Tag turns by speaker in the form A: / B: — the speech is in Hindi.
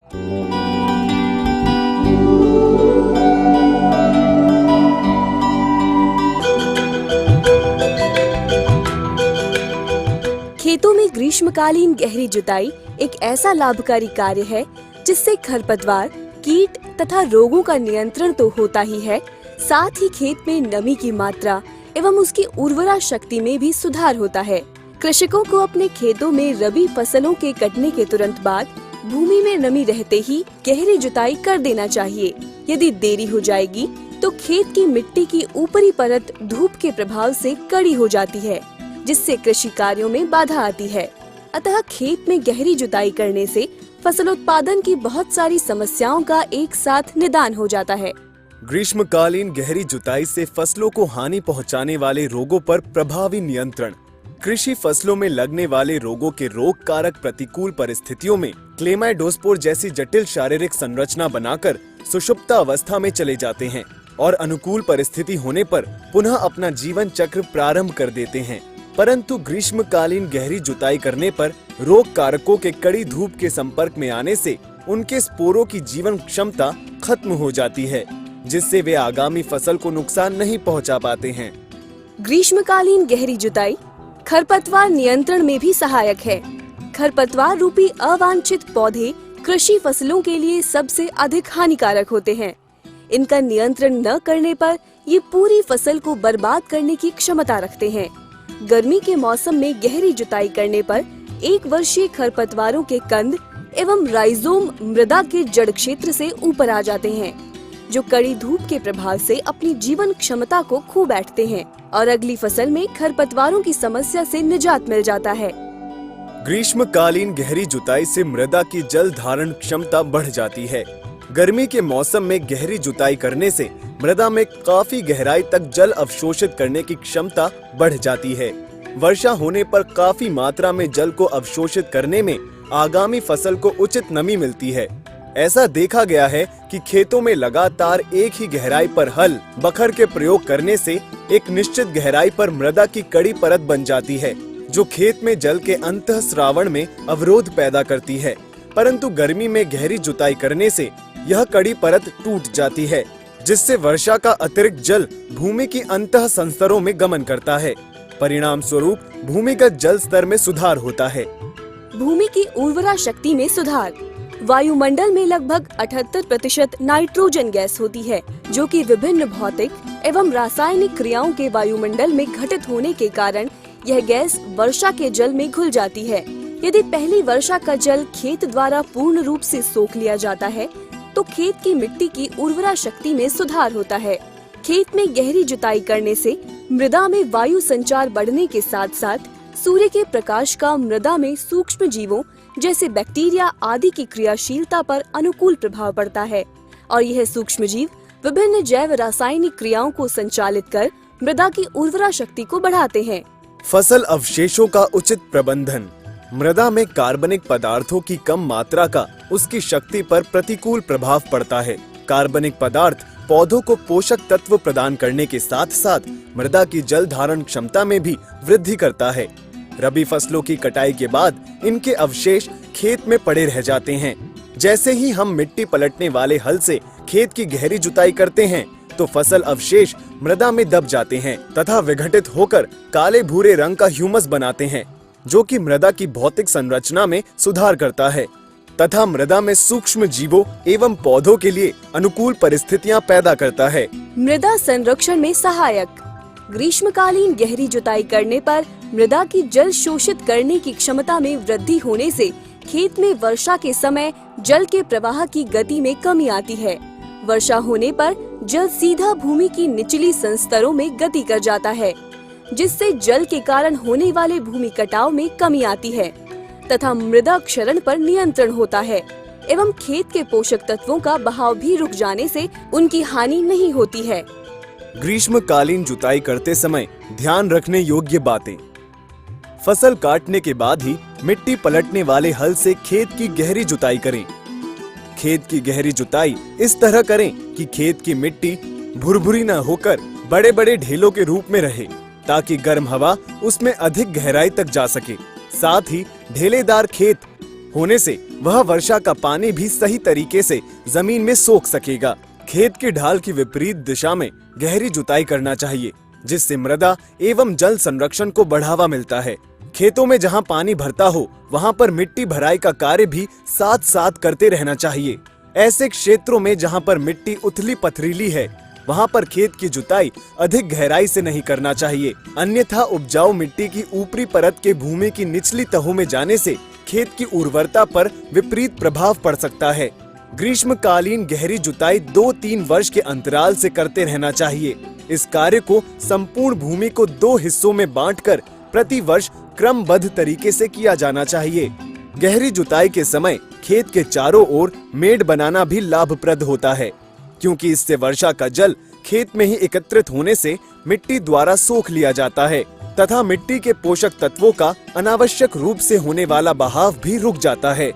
A: खेतों में ग्रीष्मकालीन गहरी जुताई एक ऐसा लाभकारी कार्य है जिससे खरपतवार, कीट तथा रोगों का नियंत्रण तो होता ही है, साथ ही खेत में नमी की मात्रा एवं उसकी उर्वरा शक्ति में भी सुधार होता है। कृषकों को अपने खेतों में रबी फसलों के कटने के तुरंत बाद भूमि में नमी रहते ही गहरी जुताई कर देना चाहिए। यदि देरी हो जाएगी तो खेत की मिट्टी की ऊपरी परत धूप के प्रभाव से कड़ी हो जाती है, जिससे कृषि कार्यों में बाधा आती है। अतः खेत में गहरी जुताई करने से फसल उत्पादन की बहुत सारी समस्याओं का एक साथ निदान हो जाता है।
B: ग्रीष्मकालीन गहरी जुताई से फसलों को हानि पहुंचाने वाले रोगों पर प्रभावी नियंत्रण। कृषि फसलों में लगने वाले रोगों के रोग कारक प्रतिकूल परिस्थितियों में क्लेमाइडोस्पोर जैसी जटिल शारीरिक संरचना बनाकर सुषुप्त अवस्था में चले जाते हैं और अनुकूल परिस्थिति होने पर पुनः अपना जीवन चक्र प्रारंभ कर देते हैं। परंतु ग्रीष्मकालीन गहरी जुताई करने पर रोग कारकों के कड़ी धूप के संपर्क में आने से उनके स्पोरों की जीवन क्षमता खत्म हो जाती है, जिससे वे आगामी फसल को नुकसान नहीं पहुंचा पाते हैं।
A: ग्रीष्मकालीन गहरी जुताई खरपतवार नियंत्रण में भी सहायक है। खरपतवार रूपी अवांछित पौधे कृषि फसलों के लिए सबसे अधिक हानिकारक होते हैं। इनका नियंत्रण न करने पर ये पूरी फसल को बर्बाद करने की क्षमता रखते हैं। गर्मी के मौसम में गहरी जुताई करने पर 1 वर्षीय खरपतवारों के कंद एवं राइजोम मृदा के जड़ क्षेत्र से ऊपर आ जाते हैं, जो कड़ी धूप के प्रभाव से अपनी जीवन क्षमता को खो बैठते हैं और अगली फसल में खरपतवारों की समस्या से निजात मिल जाता है।
B: ग्रीष्मकालीन गहरी जुताई से मृदा की जल धारण क्षमता बढ़ जाती है। गर्मी के मौसम में गहरी जुताई करने से मृदा में काफी गहराई तक जल अवशोषित करने की क्षमता बढ़ जाती है। वर्षा होने पर काफी मात्रा में जल को अवशोषित करने में आगामी फसल को उचित नमी मिलती है। ऐसा देखा गया है कि खेतों में लगातार एक ही गहराई पर हल बखर के प्रयोग करने से एक निश्चित गहराई पर मृदा की कड़ी परत बन जाती है, जो खेत में जल के अंतःस्रावण में अवरोध पैदा करती है। परंतु गर्मी में गहरी जुताई करने से यह कड़ी परत टूट जाती है, जिससे वर्षा का अतिरिक्त जल भूमि की अंतः संस्तरों में गमन करता है। परिणाम स्वरूप भूमिगत जल स्तर में सुधार होता है।
A: भूमि की उर्वरा शक्ति में सुधार। वायुमंडल में लगभग 78% नाइट्रोजन गैस होती है, जो कि विभिन्न भौतिक एवं रासायनिक क्रियाओं के वायुमंडल में घटित होने के कारण यह गैस वर्षा के जल में घुल जाती है। यदि पहली वर्षा का जल खेत द्वारा पूर्ण रूप से सोख लिया जाता है तो खेत की मिट्टी की उर्वरा शक्ति में सुधार होता है। खेत में गहरी जुताई करने से मृदा में वायु संचार बढ़ने के साथ साथ सूर्य के प्रकाश का मृदा में सूक्ष्म जीवों जैसे बैक्टीरिया आदि की क्रियाशीलता पर अनुकूल प्रभाव पड़ता है और यह सूक्ष्म जीव विभिन्न जैव रासायनिक क्रियाओं को संचालित कर मृदा की उर्वरा शक्ति को बढ़ाते हैं।
B: फसल अवशेषों का उचित प्रबंधन। मृदा में कार्बनिक पदार्थों की कम मात्रा का उसकी शक्ति पर प्रतिकूल प्रभाव पड़ता है। कार्बनिक पदार्थ पौधों को पोषक तत्व प्रदान करने के साथ साथ मृदा की जल धारण क्षमता में भी वृद्धि करता है। रबी फसलों की कटाई के बाद इनके अवशेष खेत में पड़े रह जाते हैं। जैसे ही हम मिट्टी पलटने वाले हल से खेत की गहरी जुताई करते हैं तो फसल अवशेष मृदा में दब जाते हैं तथा विघटित होकर काले भूरे रंग का ह्यूमस बनाते हैं, जो कि मृदा की भौतिक संरचना में सुधार करता है तथा मृदा में सूक्ष्म जीवों एवं पौधों के लिए अनुकूल परिस्थितियां पैदा करता है।
A: मृदा संरक्षण में सहायक। ग्रीष्मकालीन गहरी जुताई करने पर मृदा की जल शोषित करने की क्षमता में वृद्धि होने से खेत में वर्षा के समय जल के प्रवाह की गति में कमी आती है। वर्षा होने पर जल सीधा भूमि की निचली संस्तरों में गति कर जाता है, जिससे जल के कारण होने वाले भूमि कटाव में कमी आती है तथा मृदा क्षरण पर नियंत्रण होता है एवं खेत के पोषक तत्वों का बहाव भी रुक जाने से उनकी हानि नहीं होती है।
B: ग्रीष्मकालीन जुताई करते समय ध्यान रखने योग्य बातें। फसल काटने के बाद ही मिट्टी पलटने वाले हल से खेत की गहरी जुताई करें। खेत की गहरी जुताई इस तरह करें कि खेत की मिट्टी भुरभुरी न होकर बड़े बड़े ढेलों के रूप में रहे, ताकि गर्म हवा उसमें अधिक गहराई तक जा सके। साथ ही ढेलेदार खेत होने से वह वर्षा का पानी भी सही तरीके से जमीन में सोख सकेगा। खेत की ढाल की विपरीत दिशा में गहरी जुताई करना चाहिए, जिससे मृदा एवं जल संरक्षण को बढ़ावा मिलता है। खेतों में जहां पानी भरता हो वहां पर मिट्टी भराई का कार्य भी साथ साथ करते रहना चाहिए। ऐसे क्षेत्रों में जहां पर मिट्टी उथली पथरीली है वहां पर खेत की जुताई अधिक गहराई से नहीं करना चाहिए, अन्यथा उपजाऊ मिट्टी की ऊपरी परत के भूमि की निचली तहों में जाने से खेत की उर्वरता पर विपरीत प्रभाव पड़ सकता है। ग्रीष्मकालीन गहरी जुताई 2-3 वर्ष के अंतराल से करते रहना चाहिए। इस कार्य को संपूर्ण भूमि को 2 हिस्सों में बांटकर प्रति वर्ष क्रमबद्ध तरीके से किया जाना चाहिए। गहरी जुताई के समय खेत के चारों ओर मेड़ बनाना भी लाभप्रद होता है, क्योंकि इससे वर्षा का जल खेत में ही एकत्रित होने से मिट्टी द्वारा सोख लिया जाता है तथा मिट्टी के पोषक तत्वों का अनावश्यक रूप से होने वाला बहाव भी रुक जाता है।